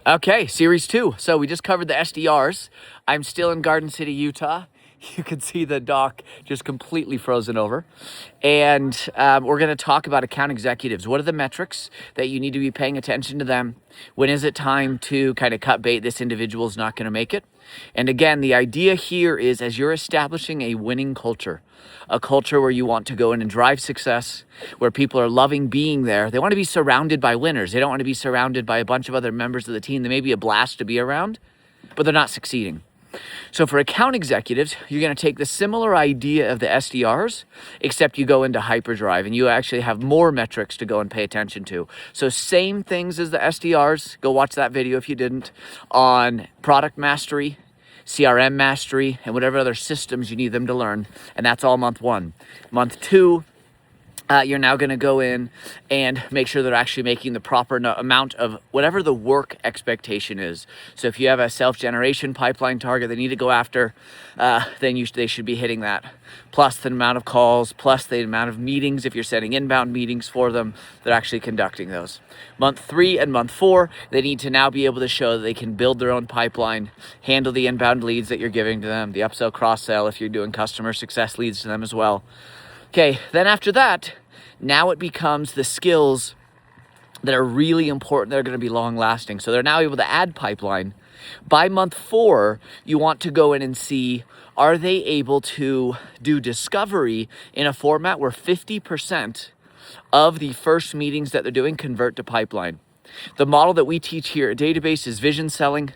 Okay, series 2. So we just covered the SDRs. I'm still in Garden City, Utah. You can see the dock just completely frozen over. And we're going to talk about account executives. What are the metrics that you need to be paying attention to them? When is it time to kind of cut bait? This individual is not going to make it. And again, the idea here is as you're establishing a winning culture, a culture where you want to go in and drive success, where people are loving being there. They want to be surrounded by winners. They don't want to be surrounded by a bunch of other members of the team. They may be a blast to be around, but they're not succeeding. So for account executives, you're going to take the similar idea of the SDRs, except you go into hyperdrive and you actually have more metrics to go and pay attention to. So same things as the SDRs. Go watch that video if you didn't, on product mastery, CRM mastery, and whatever other systems you need them to learn. And that's all month 1. Month 2, you're now going to go in and make sure they're actually making the proper amount of whatever the work expectation is. So if you have a self-generation pipeline target they need to go after, then they should be hitting that. Plus the amount of calls, plus the amount of meetings. If you're setting inbound meetings for them, they're actually conducting those. Month 3 and month 4, they need to now be able to show that they can build their own pipeline, handle the inbound leads that you're giving to them, the upsell, cross-sell, if you're doing customer success leads to them as well. Okay, then after that, now it becomes the skills that are really important. They're going to be long lasting. So they're now able to add pipeline. By month 4, you want to go in and see, are they able to do discovery in a format where 50% of the first meetings that they're doing convert to pipeline. The model that we teach here at Database is vision selling.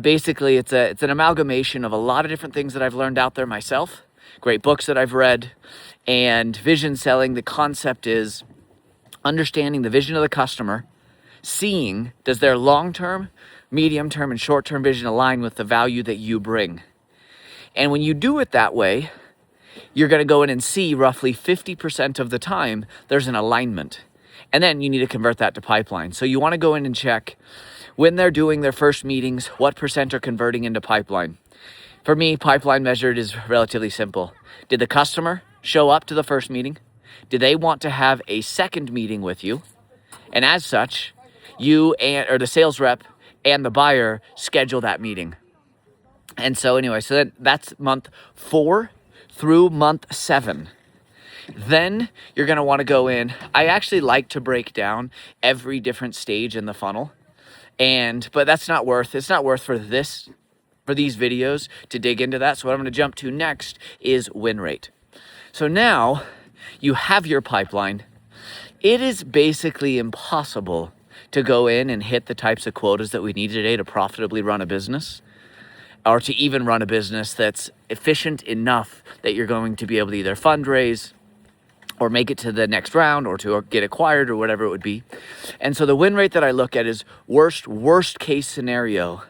Basically, it's an amalgamation of a lot of different things that I've learned out there myself, great books that I've read. And vision selling, the concept is understanding the vision of the customer, seeing does their long-term, medium-term, and short-term vision align with the value that you bring. And when you do it that way, you're going to go in and see roughly 50% of the time there's an alignment. And then you need to convert that to pipeline. So you want to go in and check when they're doing their first meetings, what percent are converting into pipeline. For me, pipeline measured is relatively simple. Did the customer show up to the first meeting? Did they want to have a second meeting with you? And as such, you or the sales rep and the buyer schedule that meeting. And so anyway, so then that's month 4 through month 7. Then you're going to want to go in. I actually like to break down every different stage in the funnel. But it's not worth for these videos to dig into that. So what I'm going to jump to next is win rate. So now you have your pipeline. It is basically impossible to go in and hit the types of quotas that we need today to profitably run a business, or to even run a business that's efficient enough that you're going to be able to either fundraise or make it to the next round or to get acquired or whatever it would be. And so the win rate that I look at is worst case scenario.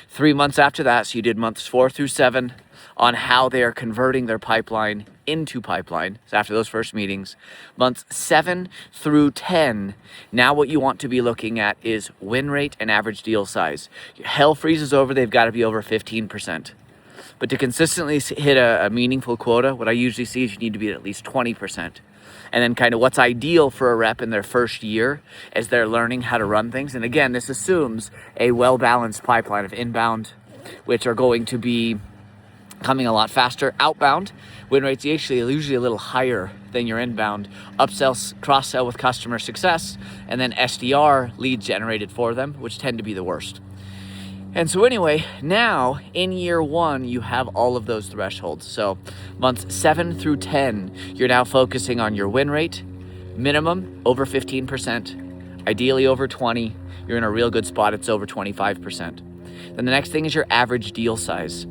3 months after that, so you did months 4 through 7 on how they are converting their pipeline into pipeline. So after those first meetings, months 7 through 10, now what you want to be looking at is win rate and average deal size. Hell freezes over, they've got to be over 15%. But to consistently hit a meaningful quota, what I usually see is you need to be at least 20%. And then kind of what's ideal for a rep in their first year as they're learning how to run things. And again, this assumes a well-balanced pipeline of inbound, which are going to be coming a lot faster. Outbound win rates usually a little higher than your inbound. Upsells, cross-sell with customer success, and then SDR leads generated for them, which tend to be the worst. And so anyway, now in year 1, you have all of those thresholds. So months 7 through 10, you're now focusing on your win rate, minimum over 15%, ideally over 20. You're in a real good spot, it's over 25%. Then the next thing is your average deal size.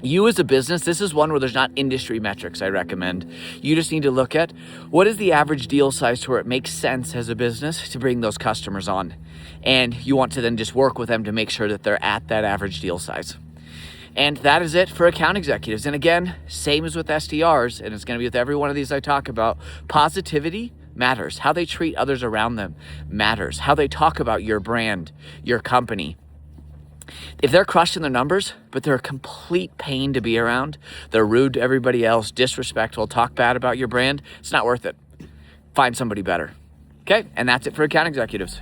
You as a business, this is one where there's not industry metrics I recommend. You just need to look at what is the average deal size to where it makes sense as a business to bring those customers on. And you want to then just work with them to make sure that they're at that average deal size. And that is it for account executives. And again, same as with SDRs, and it's going to be with every one of these I talk about, positivity matters. How they treat others around them matters. How they talk about your brand, your company. If they're crushing their numbers, but they're a complete pain to be around, they're rude to everybody else, disrespectful, talk bad about your brand, it's not worth it. Find somebody better. Okay, and that's it for account executives.